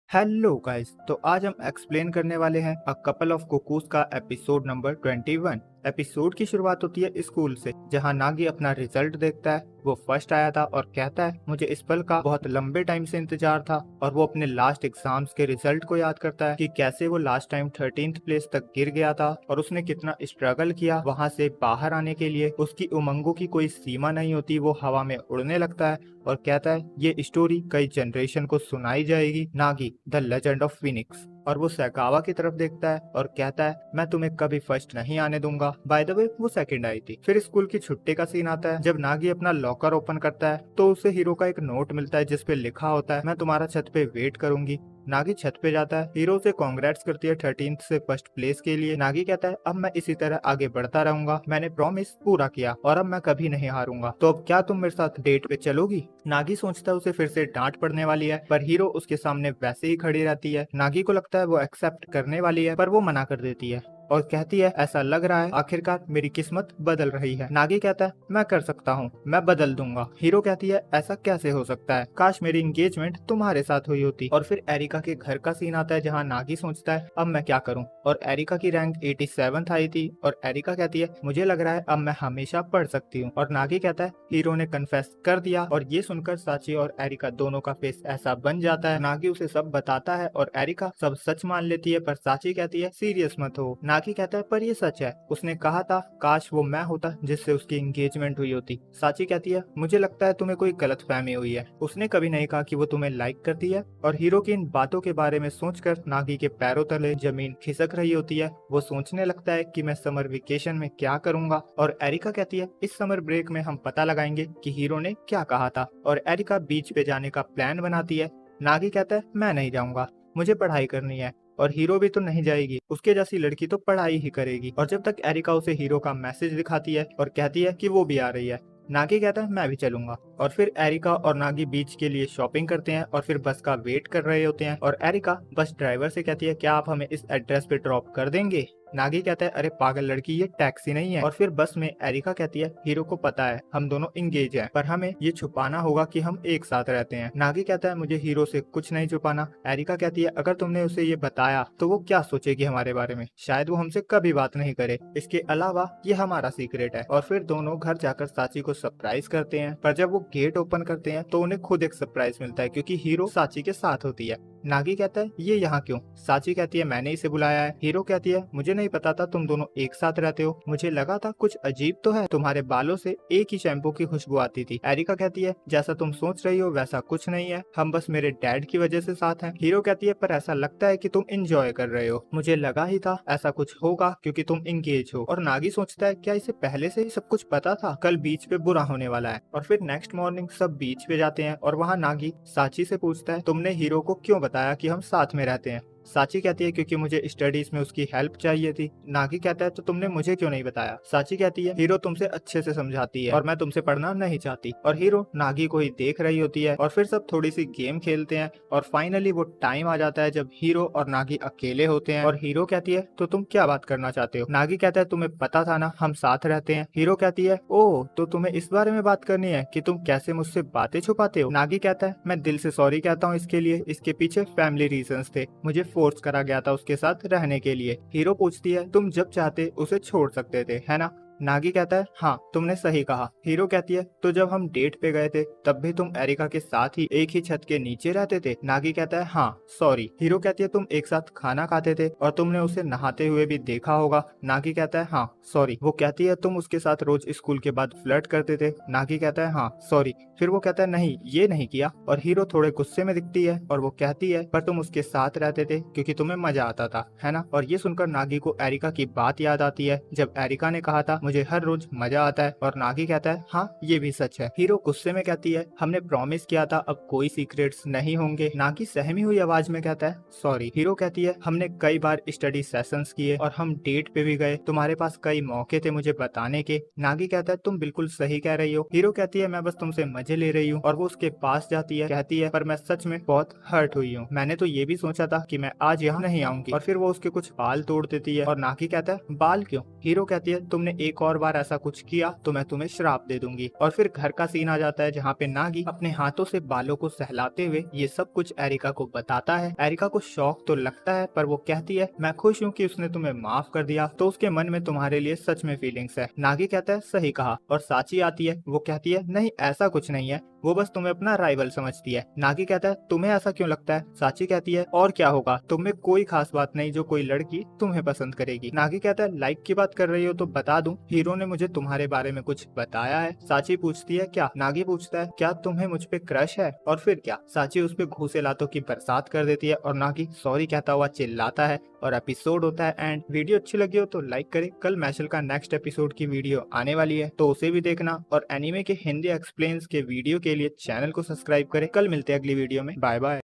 Hello guys, तो आज हम एक्सप्लेन करने वाले हैं अ कपल ऑफ कुकूज का एपिसोड नंबर 21। एपिसोड की शुरुआत होती है स्कूल से, जहां नागी अपना रिजल्ट देखता है। वो फर्स्ट आया था और कहता है मुझे इस पल का बहुत लंबे टाइम से इंतजार था। और वो अपने लास्ट एग्जाम्स के रिजल्ट को याद करता है कि कैसे वो लास्ट टाइम 13th प्लेस तक गिर गया था और उसने कितना स्ट्रगल किया वहां से बाहर आने के लिए। उसकी उमंगों की कोई सीमा नहीं होती, वो हवा में उड़ने लगता है और कहता है ये स्टोरी कई जनरेशन को सुनाई जाएगी, Nagi the legend of Phoenix. और वो सैकावा की तरफ देखता है और कहता है मैं तुम्हें कभी फर्स्ट नहीं आने दूंगा। बाय द वे वो सेकंड आई थी। फिर स्कूल की छुट्टी का सीन आता है जब नागी अपना लॉकर ओपन करता है तो उसे हीरो का एक नोट मिलता है जिसपे लिखा होता है मैं तुम्हारा छत पे वेट करूंगी। नागी छत पे जाता है, हीरो से कांग्रेट्स करती है 13th से फर्स्ट प्लेस के लिए। नागी कहता है अब मैं इसी तरह आगे बढ़ता रहूंगा, मैंने प्रॉमिस पूरा किया और अब मैं कभी नहीं हारूंगा, तो अब क्या तुम मेरे साथ डेट पे चलोगी। नागी सोचता है उसे फिर से डांट पड़ने वाली है, पर हीरो उसके सामने वैसे ही खड़ी रहती है। नागी को लगता है वो एक्सेप्ट करने वाली है, पर वो मना कर देती है और कहती है ऐसा लग रहा है आखिरकार मेरी किस्मत बदल रही है। नागी कहता है मैं कर सकता हूँ, मैं बदल दूंगा। हीरो कहती है ऐसा कैसे हो सकता है, काश मेरी एंगेजमेंट तुम्हारे साथ हुई होती। और फिर एरिका के घर का सीन आता है जहाँ नागी सोचता है अब मैं क्या करूँ। और एरिका की रैंक 87th आई थी और एरिका कहती है मुझे लग रहा है अब मैं हमेशा पढ़ सकती हूँ। और नागी कहता है हीरो ने कन्फेस कर दिया। और ये सुनकर साची और एरिका दोनों का फेस ऐसा बन जाता है। नागी उसे सब बताता है और एरिका सब सच मान लेती है, पर साची कहती है सीरियस मत हो। नागी कहता है पर ये सच है, उसने कहा था काश वो मैं होता जिससे उसकी एंगेजमेंट हुई होती। साची कहती है मुझे लगता है तुम्हें कोई गलतफहमी हुई है, उसने कभी नहीं कहा कि वो तुम्हें लाइक करती है। और हीरो की इन बातों के बारे में सोचकर नागी के पैरों तले जमीन खिसक रही होती है। वो सोचने लगता है कि मैं समर वेकेशन में क्या करूंगा। और एरिका कहती है इस समर ब्रेक में हम पता लगाएंगे कि हीरो ने क्या कहा था। और एरिका बीच पे जाने का प्लान बनाती है। नागी कहता है मैं नहीं जाऊंगा, मुझे पढ़ाई करनी है। और हीरो भी तो नहीं जाएगी, उसके जैसी लड़की तो पढ़ाई ही करेगी। और जब तक एरिका उसे हीरो का मैसेज दिखाती है और कहती है कि वो भी आ रही है, नागी कहता है मैं भी चलूंगा। और फिर एरिका और नागी बीच के लिए शॉपिंग करते हैं और फिर बस का वेट कर रहे होते हैं। और एरिका बस ड्राइवर से कहती है क्या आप हमें इस एड्रेस पे ड्रॉप कर देंगे। नागी कहता है अरे पागल लड़की, ये टैक्सी नहीं है। और फिर बस में एरिका कहती है हीरो को पता है हम दोनों इंगेज हैं, पर हमें ये छुपाना होगा कि हम एक साथ रहते हैं। नागी कहता है मुझे हीरो से कुछ नहीं छुपाना। एरिका कहती है अगर तुमने उसे ये बताया तो वो क्या सोचेगी हमारे बारे में, शायद वो हमसे कभी बात नहीं करे, इसके अलावा ये हमारा सीक्रेट है। और फिर दोनों घर जाकर साची को सरप्राइज करते हैं, पर जब वो गेट ओपन करते हैं तो उन्हें खुद एक सरप्राइज मिलता है क्योंकि हीरो साची के साथ होती है। नागी कहता है ये यहाँ क्यों। साची कहती है मैंने इसे बुलाया है। हीरो कहती है मुझे नहीं पता था तुम दोनों एक साथ रहते हो, मुझे लगा था कुछ अजीब तो है, तुम्हारे बालों से एक ही शैम्पू की खुशबू आती थी। एरिका कहती है जैसा तुम सोच रही हो वैसा कुछ नहीं है, हम बस मेरे डैड की वजह से साथ हैं। हीरो कहती है पर ऐसा लगता है कि तुम इंजॉय कर रहे हो, मुझे लगा ही था ऐसा कुछ होगा क्योंकि तुम इंगेज हो। और नागी सोचता है क्या इसे पहले से ही सब कुछ पता था, कल बीच पे बुरा होने वाला है। और फिर नेक्स्ट मॉर्निंग सब बीच पे जाते हैं और वहाँ नागी साची से पूछता है तुमने हीरो को क्यों बताया कि हम साथ में रहते हैं। साची कहती है क्योंकि मुझे स्टडीज में उसकी हेल्प चाहिए थी। नागी कहता है तो तुमने मुझे क्यों नहीं बताया। साची कहती है हीरो तुमसे अच्छे से समझाती है और मैं तुमसे पढ़ना नहीं चाहती। और हीरो नागी को ही देख रही होती है और फिर सब थोड़ी सी गेम खेलते हैं। और फाइनली वो टाइम आ जाता है जब हीरो और नागी अकेले होते हैं। और हीरो कहती है तो तुम क्या बात करना चाहते हो। नागी कहता है तुम्हें पता था ना हम साथ रहते हैं। हीरो कहती है ओह तो तुम्हें इस बारे में बात करनी है कि तुम कैसे मुझसे बातें छुपाते हो। नागी कहता है मैं दिल से सॉरी कहता हूँ इसके लिए, इसके पीछे फैमिली रीजंस थे, मुझे फोर्स करा गया था उसके साथ रहने के लिए। हीरो पूछती है तुम जब चाहते उसे छोड़ सकते थे है ना। नागी कहता है हाँ तुमने सही कहा। हीरो कहती है तो जब हम डेट पे गए थे तब भी तुम एरिका के साथ ही एक ही छत के नीचे रहते थे। नागी कहता है हाँ सॉरी। हीरो कहती है तुम एक साथ खाना खाते थे और तुमने उसे नहाते हुए भी देखा होगा। नागी कहता है हाँ सॉरी। वो कहती है तुम उसके साथ रोज स्कूल के बाद फ्लर्ट करते थे। नागी कहता है हाँ सॉरी। फिर वो कहता है नहीं ये नहीं किया। और हीरो थोड़े गुस्से में दिखती है और वो कहती है पर तुम उसके साथ रहते थे क्योंकि तुम्हें मजा आता था है ना। और ये सुनकर नागी को एरिका की बात याद आती है जब एरिका ने कहा था मुझे हर रोज मजा आता है। और नागी कहता है हाँ ये भी सच है। हीरो गुस्से में कहती है हमने प्रॉमिस किया था अब कोई सीक्रेट्स नहीं होंगे। नागी सहमी हुई आवाज में कहता है सॉरी। हीरो कहती है हमने कई बार स्टडी सेशंस किए और हम डेट पे भी गए, तुम्हारे पास कई मौके थे मुझे बताने के। नागी कहता है तुम बिल्कुल सही कह रही हो। हीरो कहती है मैं बस तुमसे मजे ले रही हूँ। और वो उसके पास जाती है, कहती है पर मैं सच में बहुत हर्ट हुई हूँ, मैंने तो ये भी सोचा था कि मैं आज यहाँ नहीं आऊंगी। और फिर वो उसके कुछ बाल तोड़ देती है और नागी कहता है बाल क्यों। हीरो कहती है तुमने एक एक और बार ऐसा कुछ किया तो मैं तुम्हें श्राप दे दूंगी। और फिर घर का सीन आ जाता है जहाँ पे नागी अपने हाथों से बालों को सहलाते हुए ये सब कुछ एरिका को बताता है। एरिका को शौक तो लगता है पर वो कहती है मैं खुश हूँ कि उसने तुम्हें माफ कर दिया, तो उसके मन में तुम्हारे लिए सच में फीलिंग्स है। नागी कहता है सही कहा। और साची आती है, वो कहती है नहीं ऐसा कुछ नहीं है, वो बस तुम्हें अपना राइवल समझती है। नागी कहता है तुम्हें ऐसा क्यों लगता है? साची कहती है और क्या होगा, तुम में कोई खास बात नहीं जो कोई लड़की तुम्हें पसंद करेगी। नागी कहता है लाइक की बात कर रही हो तो बता दूं, हीरो ने मुझे तुम्हारे बारे में कुछ बताया है। साची पूछती है क्या? नागी पूछता है क्या तुम्हें मुझ पे क्रश है? और फिर क्या? साची उस पे घूसे लातों की बरसात कर देती है और नागी सॉरी कहता हुआ चिल्लाता है और एपिसोड होता है एंड। वीडियो अच्छी लगी हो तो लाइक करें। कल मैशल का नेक्स्ट एपिसोड की वीडियो आने वाली है तो उसे भी देखना, और एनीमे के हिंदी एक्सप्लेन्स के वीडियो के लिए चैनल को सब्सक्राइब करें। कल मिलते हैं अगली वीडियो में। Bye bye.